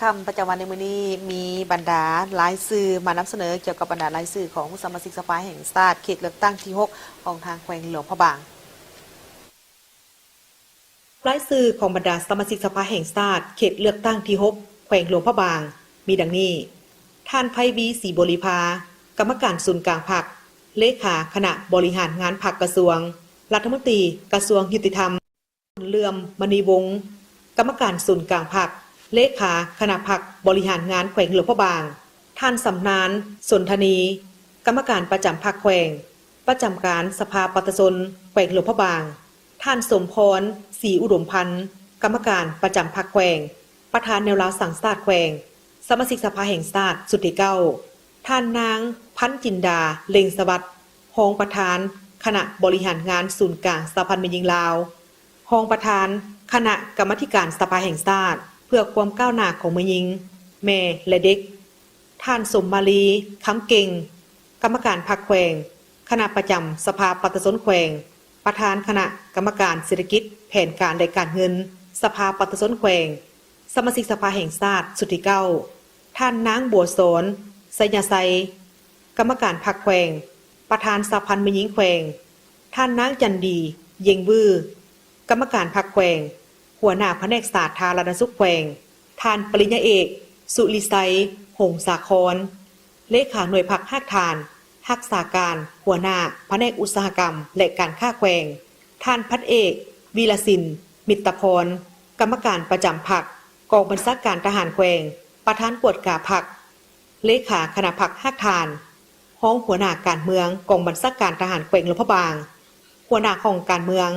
ค่ำประจำวันในมื้อนี้มีบรรดารายชื่อมานำเสนอเกี่ยวกับบรรดารายชื่อของสมาชิกสภาแห่งชาติเขตเลือกตั้งที่6ของทางแขวงหลวงพระบางรายชื่อของบรรดาสมาชิกสภาแห่งชาติเขตเลือกตั้งที่6แขวงหลวงพระบางมีดังนี้ท่านไพบีศรีบริภากรรมการศูนย์กลางพรรคเลขาคณะบริหารงานพรรคกระทรวงรัฐมนตรีกระทรวงยุติธรรมเลื่อมมณีวงศ์กรรมการศูนย์กลางพรรคเลขาคณะพรรคบริหารงานแขวงหลวงพระบางท่านสำนานสนธนีกรรมการประจำพรรคแขวงประจำการสภาปฏิชนแขวงหลวงพระบางท่านสมพรศรีอุดมพันธ์กรรมการประจำพรรคแขวงประธานแนวราสังชาติแขวงสมาชิกสภาแห่งชาติสุดที่9ท่านนางพันจินดาเล็งสวัสดิ์รองประธานคณะบริหารงานศูนย์กลางสหพันธ์แม่หญิงลาวรองประธานคณะกรรมาธิการสภาแห่งชาติเพื่อความก้าวหน้าของแม่หญิงแม่และเด็กท่านสมมาลีคำเก่งกรรมการพรรคแขวงคณะประจำสภาปฏิชนแขวงประธานคณะกรรมการเศรษฐกิจแผนการและการเงินสภาปฏิชนแขวงสมาชิกสภาแห่งชาติสุดที่9ท่านนางบัวสนไสยาไซกรรมการพรรคแขวงประธานสหพันธ์แม่หญิงแขวงท่านนางจันดีเยงวือกรรมการพรรคแขวงหัวหน้าแผนกสาธารณสุขแขวงท่านปริญญาเอกสุริไซหงสาครเลขาหน่วยพรรคฮักฐานรักษาการหัวหน้าแผนกอุตสาหกรรมและการค้าแขวงท่านพัฒเอกวีรศิลป์มิตรพรกรรมการประจำพรรคกองบัญชาการทหารแขวงประธานกวดกาพรรคเลขาคณะพรรคฮักฐานห้องหัวหน้าการเมืองกองบัญชาการทหารแขวงหลวงพระบางหัวหน้าของการเมือง